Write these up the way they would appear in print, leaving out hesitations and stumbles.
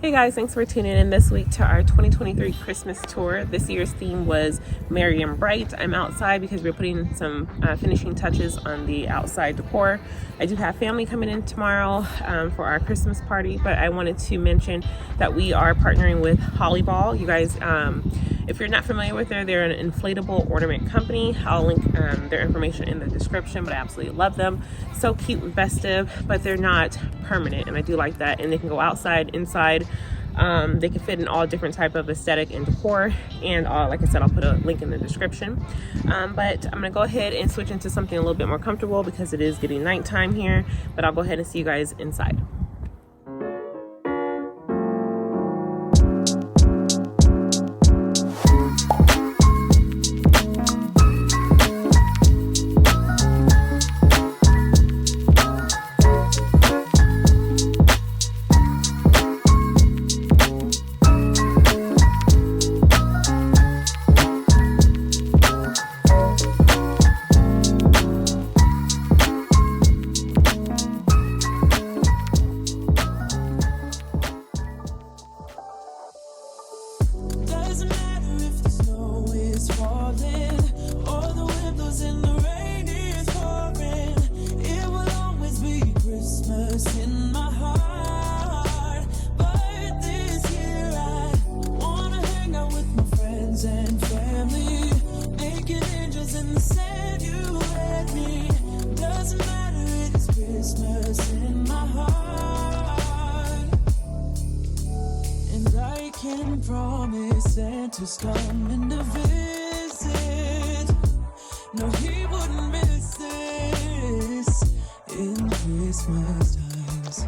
Hey guys, thanks for tuning in this week to our 2023 Christmas tour. This year's theme was Merry and Bright. I'm outside because we're putting some finishing touches on the outside decor. I do have family coming in tomorrow for our Christmas party, but I wanted to mention that we are partnering with Holiball. You guys, if you're not familiar with them, they're an inflatable ornament company. I'll link their information in the description, but I absolutely love them. So cute and festive, but they're not permanent, and I do like that. And they can go outside, inside. They can fit in all different type of aesthetic and decor, and like I said, I'll put a link in the description. But I'm gonna go ahead and switch into something a little bit more comfortable because it is getting nighttime here, but I'll go ahead and see you guys inside. Promise Santa's coming to visit. No, he wouldn't miss this in Christmas times.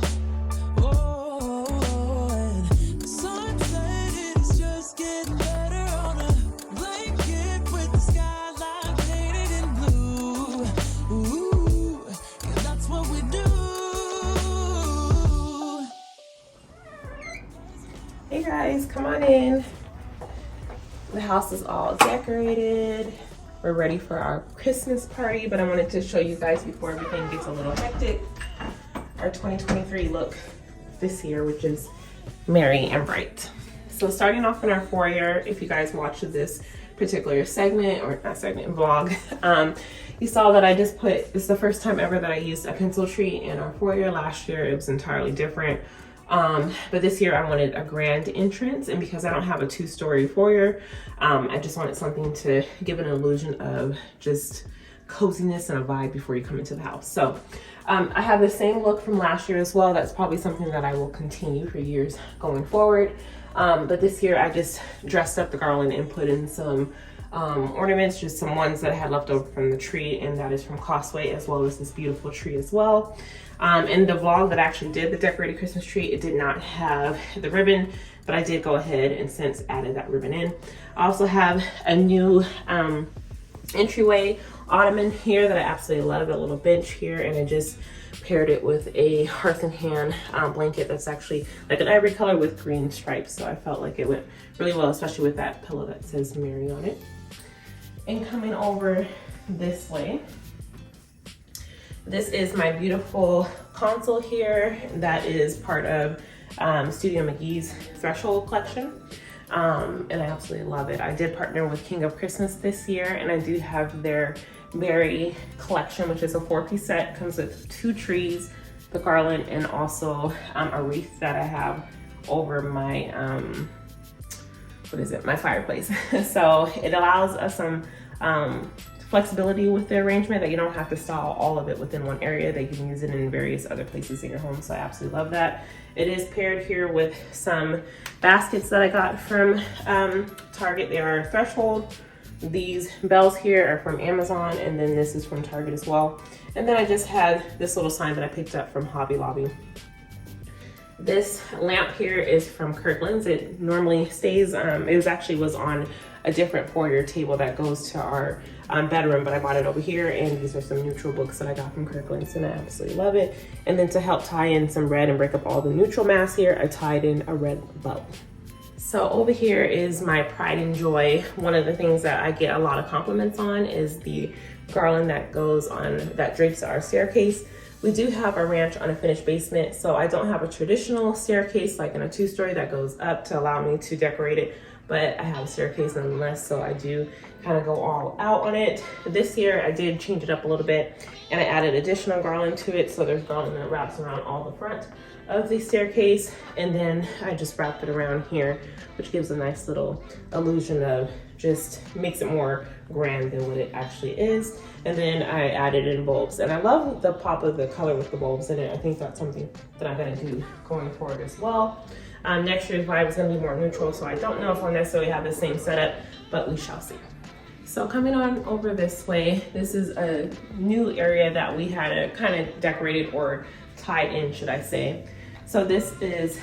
Oh, and the sunset is just getting better on a blanket with the skyline painted in blue. Ooh, yeah, that's what we do. Hey guys, come on in. The house is all decorated. We're ready for our Christmas party, but I wanted to show you guys before everything gets a little hectic, our 2023 look this year, which is Merry and Bright. So starting off in our foyer, if you guys watched this particular segment, or not segment, vlog, you saw that I just put, this is the first time ever that I used a pencil tree in our foyer. Last year it was entirely different. But this year I wanted a grand entrance, and because I don't have a two-story foyer, I just wanted something to give an illusion of just coziness and a vibe before you come into the house. So I have the same look from last year as well. That's probably something that I will continue for years going forward. But this year I just dressed up the garland and put in some ornaments, just some ones that I had left over from the tree, and that is from Costway, as well as this beautiful tree as well. In the vlog that I actually did the decorated Christmas tree, it did not have the ribbon, but I did go ahead and since added that ribbon in. I also have a new entryway ottoman here that I absolutely love, a little bench here, and I just paired it with a hearth and hand blanket that's actually like an ivory color with green stripes, so I felt like it went really well, especially with that pillow that says Merry on it. And coming over this way, this is my beautiful console here that is part of Studio McGee's Threshold collection, and I absolutely love it. I did partner with King of Christmas this year, and I do have their Merry collection, which is a 4-piece set. Comes with 2 trees, the garland, and also a wreath that I have over my my fireplace. So it allows us some flexibility with the arrangement, that you don't have to style all of it within one area, that you can use it in various other places in your home. So I absolutely love that. It is paired here with some baskets that I got from Target. They are Threshold. These bells here are from Amazon, and then this is from Target as well. And then I just had this little sign that I picked up from Hobby Lobby. This lamp here is from Kirklands. It normally stays, it was on a different foyer table that goes to our bedroom, but I bought it over here, and these are some neutral books that I got from Kirklands, and I absolutely love it. And then to help tie in some red and break up all the neutral mass here, I tied in a red bow. So over here is my pride and joy. One of the things that I get a lot of compliments on is the garland that goes on, that drapes our staircase. We do have a ranch on a finished basement, so I don't have a traditional staircase like in a 2-story that goes up to allow me to decorate it, but I have a staircase nonetheless, so I do kind of go all out on it. This year I did change it up a little bit and I added additional garland to it, so there's garland that wraps around all the front of the staircase, and then I just wrapped it around here, which gives a nice little illusion of, just makes it more grand than what it actually is. And then I added in bulbs, and I love the pop of the color with the bulbs in it. I think that's something that I'm gonna do going forward as well. Next year's vibe is gonna be more neutral, so I don't know if I'll necessarily have the same setup, but we shall see. So coming on over this way, this is a new area that we had kind of decorated or tied in, should I say. So this is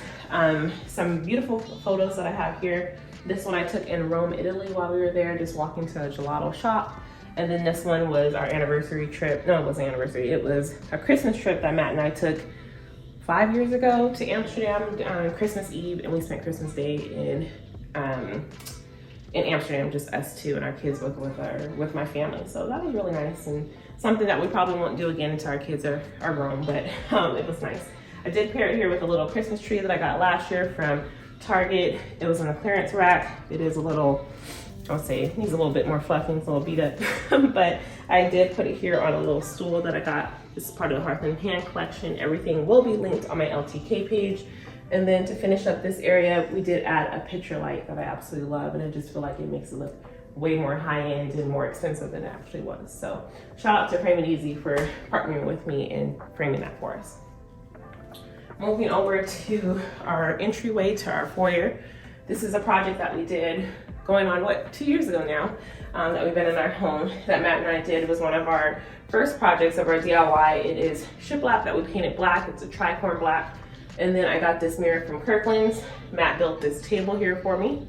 some beautiful photos that I have here. This one I took in Rome, Italy while we were there, just walking to a gelato shop. And then this one was our anniversary trip. No, it wasn't anniversary. It was a Christmas trip that Matt and I took 5 years ago to Amsterdam on Christmas Eve, and we spent Christmas Day in Amsterdam, just us two and our kids with my family. So that was really nice, and something that we probably won't do again until our kids are grown, but it was nice. I did pair it here with a little Christmas tree that I got last year from Target. It was in a clearance rack. It is a little, I'll say, it needs a little bit more fluffing, it's a little beat up, but I did put it here on a little stool that I got. This is part of the Hearth and Hand collection. Everything will be linked on my LTK page. And then to finish up this area, we did add a picture light that I absolutely love, and I just feel like it makes it look way more high-end and more expensive than it actually was. So shout out to Frame It Easy for partnering with me and framing that for us. Moving over to our entryway to our foyer. This is a project that we did going on, 2 years ago now, that we've been in our home, that Matt and I did. It was one of our first projects of our DIY. It is shiplap that we painted black. It's a tricorn black. And then I got this mirror from Kirklands. Matt built this table here for me.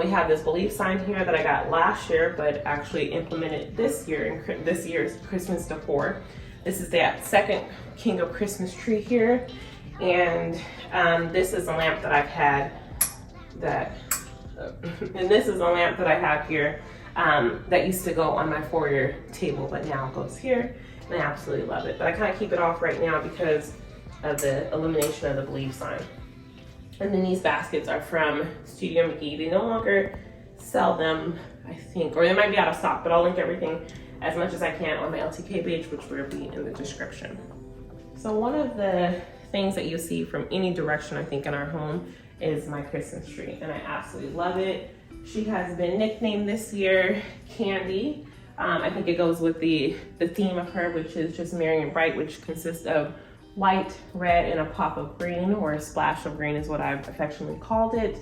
We have this belief sign here that I got last year, but actually implemented this year in this year's Christmas decor. This is that second King of Christmas tree here. And this is a lamp that I've had and this is a lamp that I have here that used to go on my foyer table, but now it goes here, and I absolutely love it. But I kind of keep it off right now because of the illumination of the belief sign. And then these baskets are from Studio McGee. They no longer sell them, I think, or they might be out of stock, but I'll link everything as much as I can on my LTK page, which will be in the description. So one of the things that you see from any direction, I think, in our home is my Christmas tree, and I absolutely love it. She has been nicknamed this year Candy. I think it goes with the theme of her, which is just merry and bright, which consists of white, red, and a pop of green, or a splash of green is what I've affectionately called it.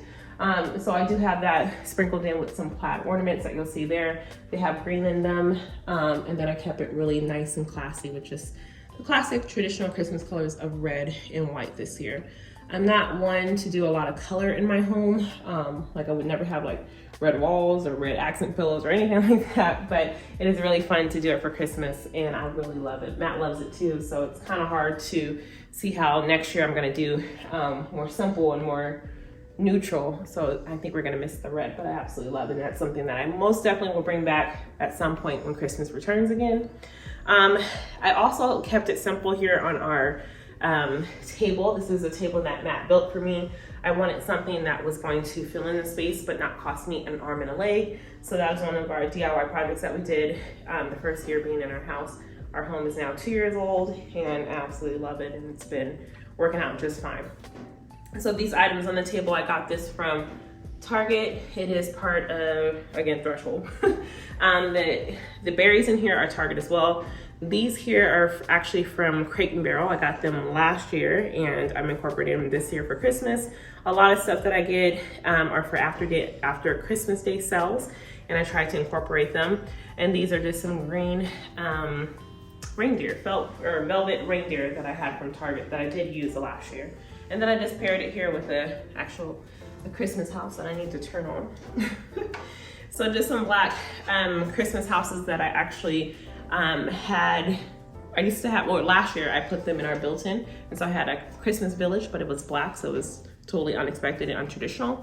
So I do have that sprinkled in with some plaid ornaments that you'll see there. They have green in them, and then I kept it really nice and classy with just the classic traditional Christmas colors of red and white this year. I'm not one to do a lot of color in my home. Like I would never have like red walls or red accent pillows or anything like that, but it is really fun to do it for Christmas, and I really love it. Matt loves it too, so it's kind of hard to see how next year I'm gonna do more simple and more neutral. So I think we're gonna miss the red, but I absolutely love it, and that's something that I most definitely will bring back at some point when Christmas returns again. I also kept it simple here on our table. This is a table that Matt built for me. I wanted something that was going to fill in the space but not cost me an arm and a leg. So that was one of our DIY projects that we did the first year being in our house. Our home is now 2 years old, and I absolutely love it, and it's been working out just fine. So these items on the table, I got this from Target. It is part of, again, Threshold. The berries in here are Target as well. These here are actually from Crate and Barrel. I got them last year, and I'm incorporating them this year for Christmas. A lot of stuff that I get are for after Christmas Day sales, and I try to incorporate them. And these are just some green reindeer, velvet reindeer that I had from Target that I did use last year. And then I just paired it here with the Christmas house that I need to turn on. So just some black Christmas houses that I actually last year I put them in our built-in, and so I had a Christmas village, but it was black, so it was totally unexpected and untraditional.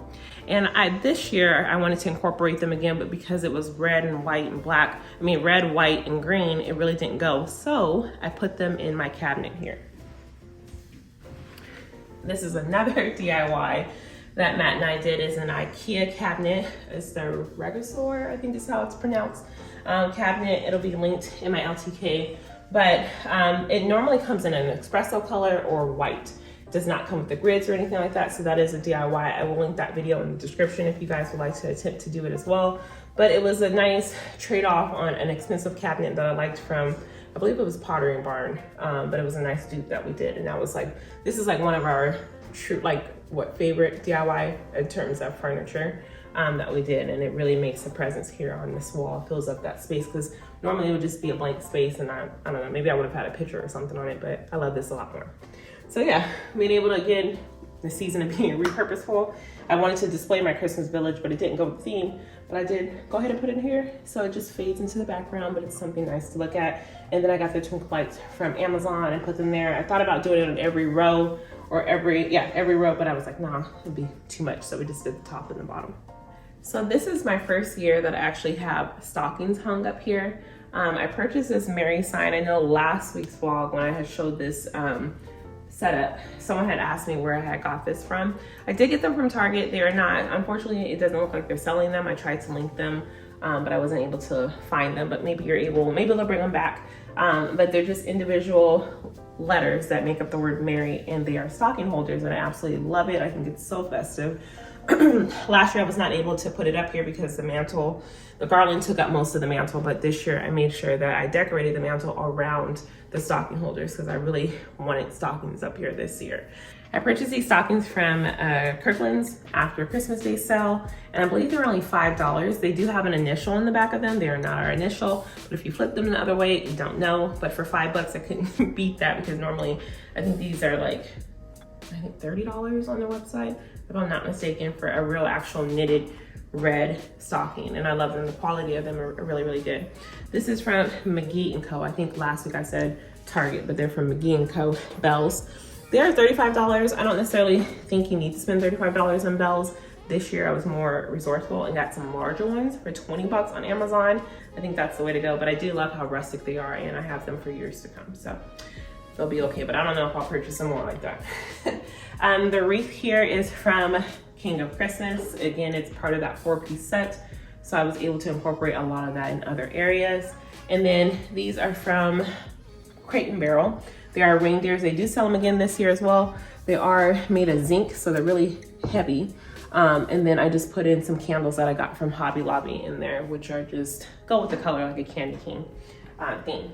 And this year I wanted to incorporate them again, but because it was red and white and black, red, white, and green, it really didn't go. So I put them in my cabinet here. This is another DIY that Matt and I did. Is an IKEA cabinet. It's the Regisor, I think is how it's pronounced, cabinet. It'll be linked in my LTK, but it normally comes in an espresso color or white. It does not come with the grids or anything like that, so that is a DIY. I will link that video in the description if you guys would like to attempt to do it as well. But it was a nice trade-off on an expensive cabinet that I liked from, I believe it was Pottery Barn, but it was a nice dupe that we did. And that was like, this is like one of our true, favorite DIY in terms of furniture that we did. And it really makes a presence here on this wall, fills up that space, because normally it would just be a blank space, and I don't know, maybe I would have had a picture or something on it, but I love this a lot more. So yeah, being able to, again, the season of being repurposeful. I wanted to display my Christmas village, but it didn't go with the theme. But I did go ahead and put it in here, so it just fades into the background, but it's something nice to look at. And then I got the twinkle lights from Amazon and put them there. I thought about doing it on every row or every row, but I was like, nah, it'd be too much. So we just did the top and the bottom. So this is my first year that I actually have stockings hung up here. I purchased this Mary sign. I know last week's vlog when I had showed this setup, someone had asked me where I had got this from. I did get them from Target. They are not, unfortunately, it doesn't look like they're selling them. I tried to link them, but I wasn't able to find them, but maybe you're able, maybe they'll bring them back. But they're just individual letters that make up the word Mary, and they are stocking holders, and I absolutely love it. I think it's so festive. Last year I was not able to put it up here because the garland took up most of the mantle, but this year I made sure that I decorated the mantle around the stocking holders because I really wanted stockings up here this year. I purchased these stockings from Kirklands after Christmas Day sale, and I believe they're only $5. They do have an initial in the back of them. They are not our initial, but if you flip them the other way, you don't know. But for $5, I couldn't beat that, because normally I think these are like, I think $30 on their website, if I'm not mistaken, for a real actual knitted red stocking. And I love them. The quality of them are really, really good. This is from McGee & Co. I think last week I said Target, but they're from McGee & Co. bells. They're $35. I don't necessarily think you need to spend $35 on bells. This year I was more resourceful and got some larger ones for $20 on Amazon. I think that's the way to go, but I do love how rustic they are, and I have them for years to come. So they'll be okay, but I don't know if I'll purchase some more like that. The wreath here is from King of Christmas. Again, it's part of that 4-piece set, so I was able to incorporate a lot of that in other areas. And then these are from Crate & Barrel. They are reindeers. They do sell them again this year as well. They are made of zinc, so they're really heavy. And then I just put in some candles that I got from Hobby Lobby in there, which are just go with the color like a candy cane theme.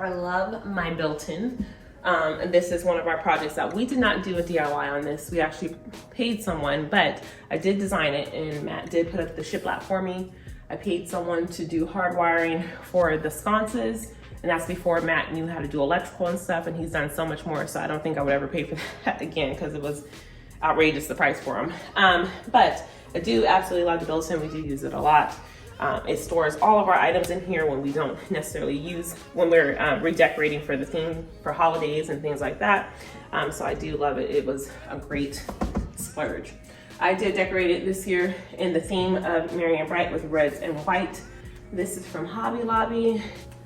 I love my built-in. And this is one of our projects that we did not do a DIY on this. We actually paid someone, but I did design it, and Matt did put up the shiplap for me. I paid someone to do hardwiring for the sconces, and that's before Matt knew how to do electrical and stuff, and he's done so much more, so I don't think I would ever pay for that again, because it was outrageous, the price for him. But I do absolutely love the built-in. We do use it a lot. It stores all of our items in here when we don't necessarily use, when we're redecorating for the theme for holidays and things like that. So I do love it. It was a great splurge. I did decorate it this year in the theme of Merry and Bright with reds and white. This is from Hobby Lobby.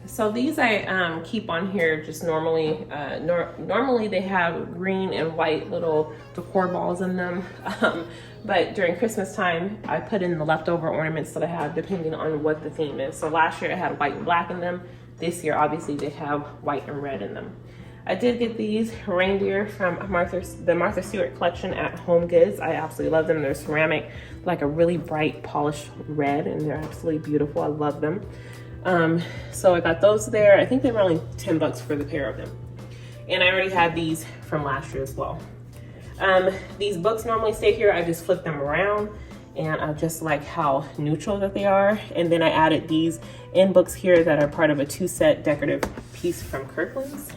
So these I keep on here just normally. Normally they have green and white little decor balls in them. But during Christmas time, I put in the leftover ornaments that I have depending on what the theme is. So last year I had white and black in them. This year, obviously, they have white and red in them. I did get these reindeer from the Martha Stewart collection at Home Goods. I absolutely love them. They're ceramic, like a really bright polished red, and they're absolutely beautiful. I love them. So I got those there. I think they were only $10 for the pair of them. And I already had these from last year as well. These books normally stay here. I just flip them around, and I just like how neutral that they are. And then I added these in books here that are part of a 2-set decorative piece from Kirklands.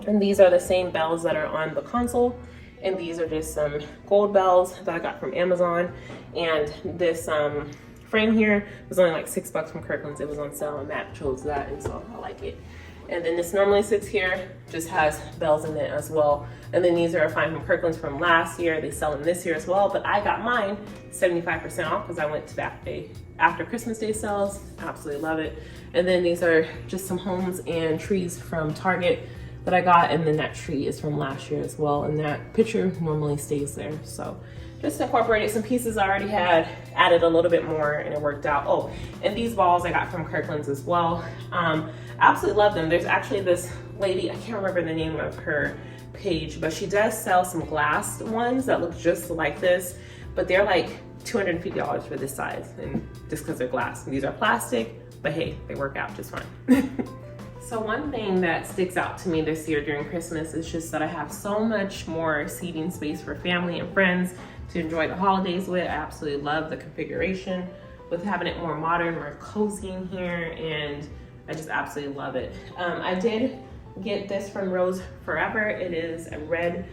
And these are the same bells that are on the console. And these are just some gold bells that I got from Amazon. And this frame here was only like $6 from Kirklands. It was on sale, and Matt chose that, and so I like it. And then this normally sits here, just has bells in it as well. And then these are a find from Kirklands from last year. They sell them this year as well, but I got mine 75% off because I went to Back Day after Christmas Day sales. Absolutely love it. And then these are just some homes and trees from Target that I got, and then that tree is from last year as well, and that picture normally stays there. So just incorporated some pieces I already had, added a little bit more, and it worked out. Oh, and these balls I got from Kirklands as well. Absolutely love them. There's actually this lady, I can't remember the name of her page, but she does sell some glass ones that look just like this, but they're like $250 for this size, and just because they're glass. And these are plastic, but hey, they work out just fine. So one thing that sticks out to me this year during Christmas is just that I have so much more seating space for family and friends to enjoy the holidays with. I absolutely love the configuration with having it more modern, more cozy in here, and I just absolutely love it. I did get this from Rose Forever. It is a red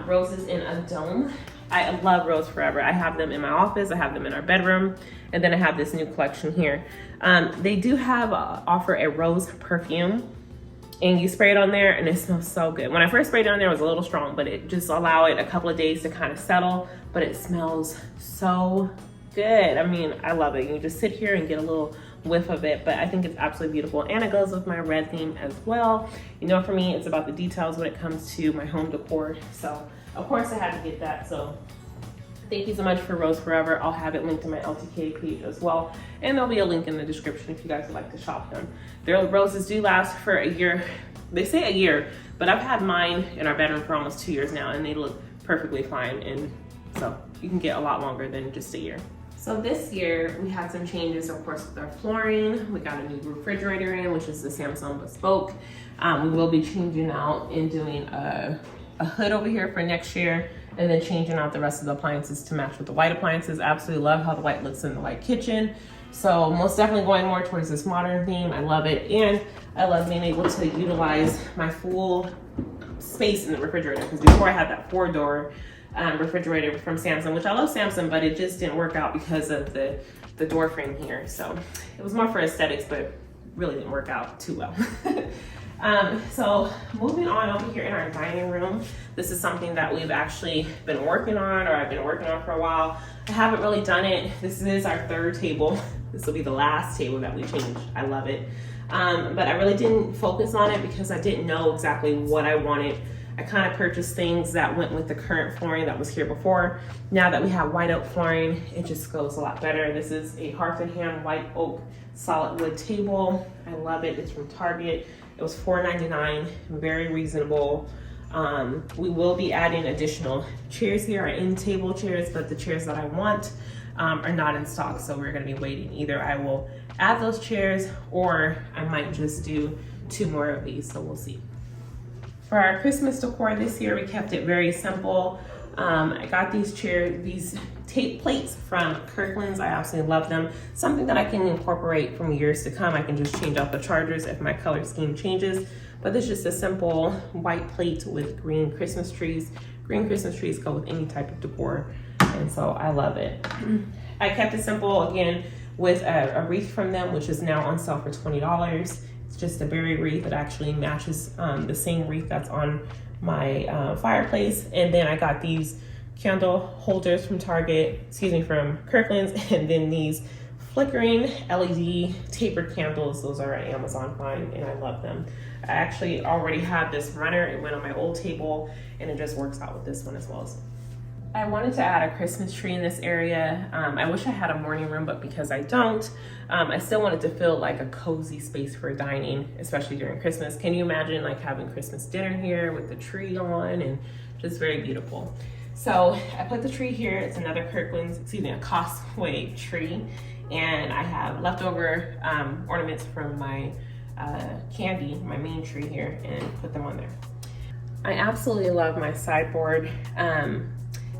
roses in a dome. I love Rose Forever. I have them in my office, I have them in our bedroom, and then I have this new collection here. They do have offer a rose perfume, and you spray it on there and it smells so good. When I first sprayed it on there, it was a little strong, but it just allow it a couple of days to kind of settle, but it smells so good. I mean, I love it. You just sit here and get a little whiff of it, but I think it's absolutely beautiful, and it goes with my red theme as well. You know, for me, it's about the details when it comes to my home decor, so of course I had to get that. So thank you so much for Rose Forever. I'll have it linked in my LTK page as well, and there'll be a link in the description if you guys would like to shop them. Their roses do last for a year. They say a year, but I've had mine in our bedroom for almost 2 years now, and they look perfectly fine, and so you can get a lot longer than just a year. So this year we had some changes, of course, with our flooring. We got a new refrigerator in, which is the Samsung Bespoke. We will be changing out and doing a hood over here for next year, and then changing out the rest of the appliances to match with the white appliances. Absolutely love how the white looks in the white kitchen. So most definitely going more towards this modern theme. I love it, and I love being able to utilize my full space in the refrigerator, because before I had that 4-door refrigerator from Samsung, which I love Samsung, but it just didn't work out because of the door frame here. So it was more for aesthetics, but really didn't work out too well. So moving on over here in our dining room, this is something that we've actually been working on, or I've been working on for a while. I haven't really done it. This is our 3rd table. This will be the last table that we changed. I love it. But I really didn't focus on it because I didn't know exactly what I wanted. I kind of purchased things that went with the current flooring that was here before. Now that we have white oak flooring, it just goes a lot better. This is a Hearth & Hand white oak solid wood table. I love it. It's from Target. It was $4.99, very reasonable. We will be adding additional chairs here, our end table chairs, but the chairs that I want are not in stock, so we're gonna be waiting. Either I will add those chairs, or I might just do 2 more of these, so we'll see. For our Christmas decor this year, we kept it very simple. I got these tape plates from Kirklands. I absolutely love them. Something that I can incorporate from years to come. I can just change out the chargers if my color scheme changes. But this is just a simple white plate with green Christmas trees. Green Christmas trees go with any type of decor, and so I love it. I kept it simple, again, with a wreath from them, which is now on sale for $20. It's just a berry wreath that actually matches the same wreath that's on my fireplace. And then I got these candle holders from from Kirklands, and then these flickering LED tapered candles. Those are at Amazon Prime, and I love them. I actually already had this runner. It went on my old table, and it just works out with this one as well. I wanted to add a Christmas tree in this area. I wish I had a morning room, but because I don't, I still wanted to feel like a cozy space for dining, especially during Christmas. Can you imagine like having Christmas dinner here with the tree on, and just very beautiful. So I put the tree here. It's another Kirklands, a Costway tree. And I have leftover ornaments from my candy, my main tree here, and put them on there. I absolutely love my sideboard.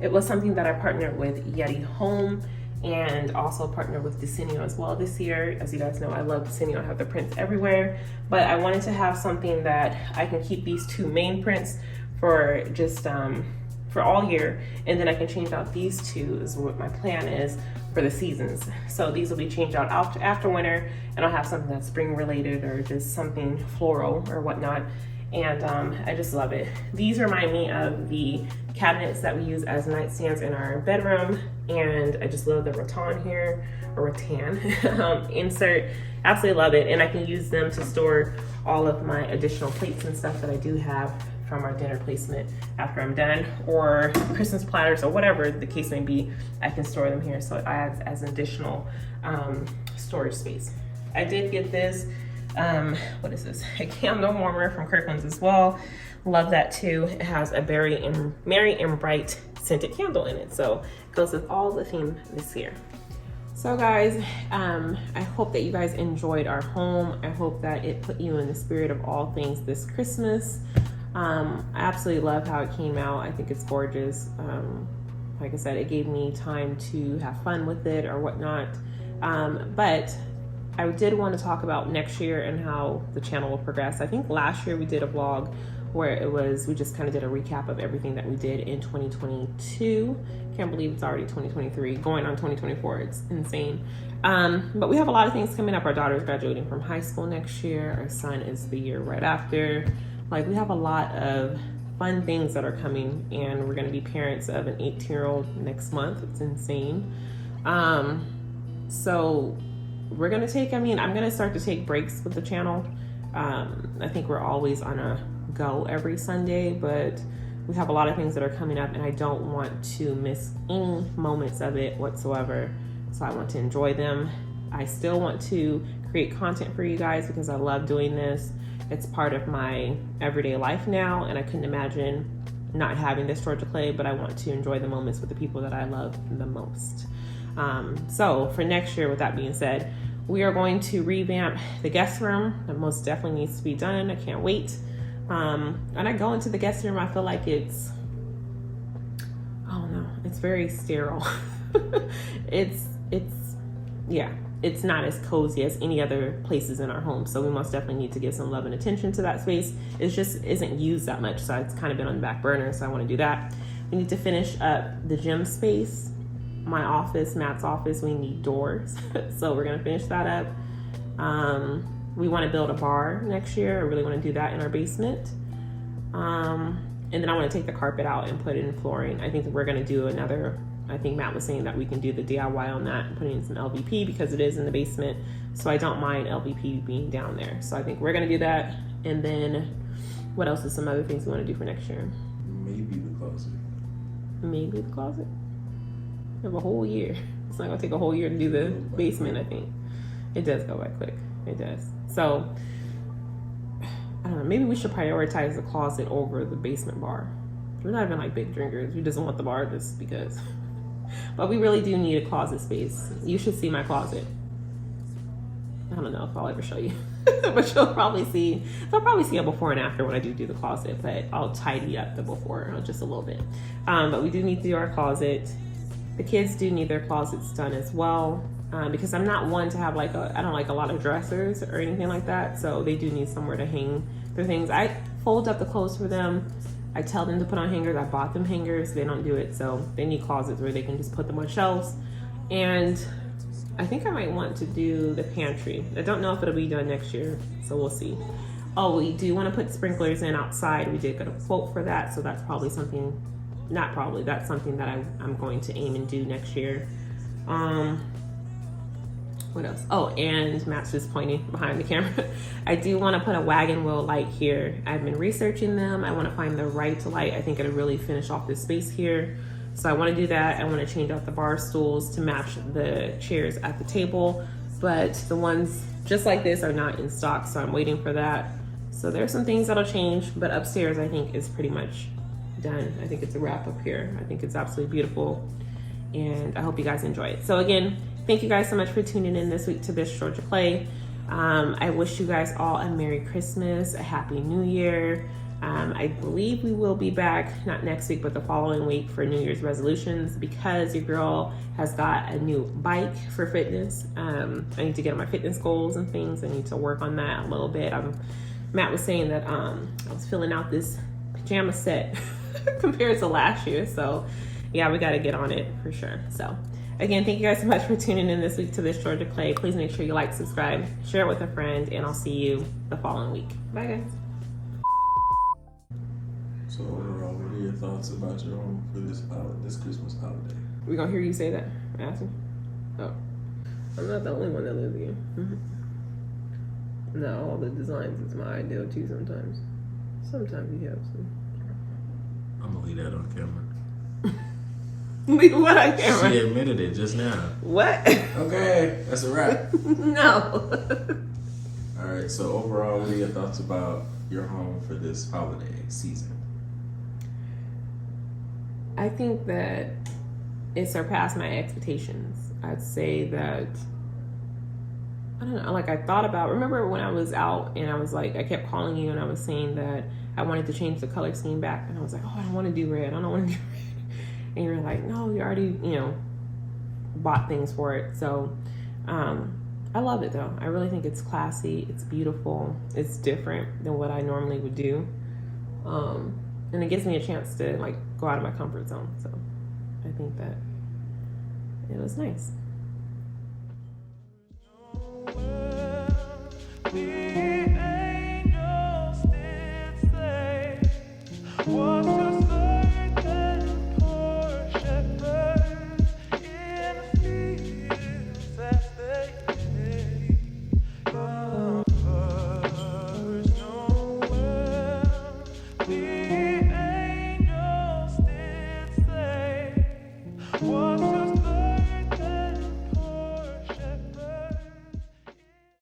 It was something that I partnered with Yeti Home, and also partnered with Decor as well this year. As you guys know, I love Decor. I have the prints everywhere, but I wanted to have something that I can keep these 2 main prints for just for all year, and then I can change out these two is what my plan is for the seasons. So these will be changed out after winter, and I'll have something that's spring related or just something floral or whatnot. And I just love it. These remind me of the cabinets that we use as nightstands in our bedroom, and I just love the rattan here, or rattan insert. Absolutely love it, and I can use them to store all of my additional plates and stuff that I do have from our dinner placement after I'm done, or Christmas platters or whatever the case may be. I can store them here, so it adds as an additional storage space. I did get this, what is this? A candle warmer from Kirklands as well. Love that too. It has a merry and bright scented candle in it, so it goes with all the theme this year. So guys, I hope that you guys enjoyed our home. I hope that it put you in the spirit of all things this Christmas. I absolutely love how it came out. I think it's gorgeous. Like I said, it gave me time to have fun with it or whatnot. But I did want to talk about next year and how the channel will progress. I think last year we did a vlog where we just kind of did a recap of everything that we did in 2022. Can't believe it's already 2023, going on 2024. It's insane. But we have a lot of things coming up. Our daughter's graduating from high school next year. Our son is the year right after. Like, we have a lot of fun things that are coming, and we're going to be parents of an 18-year-old next month. It's insane. So we're going to take, I'm going to start to take breaks with the channel. I think we're always on a go every Sunday, but we have a lot of things that are coming up, and I don't want to miss any moments of it whatsoever. So I want to enjoy them. I still want to create content for you guys because I love doing this. It's part of my everyday life now, and I couldn't imagine not having this Thisgeorgiaclay, but I want to enjoy the moments with the people that I love the most. So for next year, with that being said, we are going to revamp the guest room. That most definitely needs to be done. I can't wait. When I go into the guest room, I feel like it's, I don't know, it's very sterile. It's not as cozy as any other places in our home. So we most definitely need to give some love and attention to that space. It just isn't used that much. So it's kind of been on the back burner. So I want to do that. We need to finish up the gym space, my office, Matt's office. We need doors. So we're going to finish that up. We want to build a bar next year. I really want to do that in our basement. And then I want to take the carpet out and put in flooring. I think that we're going to do another, I think Matt was saying that we can do the DIY on that and put in some LVP because it is in the basement. So I don't mind LVP being down there. So I think we're going to do that. And then what else is some other things we want to do for next year? Maybe the closet. Maybe the closet. We have a whole year. It's not going to take a whole year to do the basement, I think. It does go by quick. It does. So I don't know. Maybe we should prioritize the closet over the basement bar. We're not even like big drinkers. We just want the bar just because. But we really do need a closet space. You should see my closet. I don't know if I'll ever show you, but you'll probably see a before and after when I do the closet, but I'll tidy up the before just a little bit. But we do need to do our closet. The kids do need their closets done as well, because I'm not one to have I don't like a lot of dressers or anything like that. So they do need somewhere to hang their things. I fold up the clothes for them. I tell them to put on hangers. I bought them hangers. They don't do it. So they need closets where they can just put them on shelves. And I think I might want to do the pantry. I don't know if it'll be done next year. So we'll see. Oh, we do want to put sprinklers in outside. We did get a quote for that. So that's probably something, not probably, that's something that I'm going to aim and do next year. What else? Oh, and Matt's just pointing behind the camera. I do want to put a wagon wheel light here. I've been researching them. I want to find the right light. I think it'll really finish off this space here. So I want to do that. I want to change out the bar stools to match the chairs at the table. But the ones just like this are not in stock, so I'm waiting for that. So there's some things that'll change, but upstairs I think is pretty much done. I think it's a wrap up here. I think it's absolutely beautiful. And I hope you guys enjoy it. So again, thank you guys so much for tuning in this week to Thisgeorgiaclay. I wish you guys all a Merry Christmas, a Happy New Year. I believe we will be back, not next week, but the following week for New Year's resolutions because your girl has got a new bike for fitness. I need to get on my fitness goals and things. I need to work on that a little bit. Matt was saying that I was filling out this pajama set compared to last year. So yeah, we got to get on it for sure. So again, thank you guys so much for tuning in this week to This Georgia Clay. Please make sure you like, subscribe, share it with a friend, and I'll see you the following week. Bye guys. So overall, what are your thoughts about your home for this Christmas holiday? We gonna hear you say that, Ashley? Oh, I'm not the only one that lives here. No, all the designs is my ideal too. Sometimes you have some. I'm gonna leave that on camera. Leave what on camera? She admitted it just now. What? Okay, that's a wrap. No. All right. So overall, what are your thoughts about your home for this holiday season? I think that it surpassed my expectations. I'd say that, I don't know, like I thought about, remember when I was out and I was like, I kept calling you and I was saying that I wanted to change the color scheme back. And I was like, oh, I don't want to do red. I don't want to do red. And you were like, no, you already, bought things for it. So I love it though. I really think it's classy. It's beautiful. It's different than what I normally would do. And it gives me a chance to like go out of my comfort zone. So I think that it was nice. What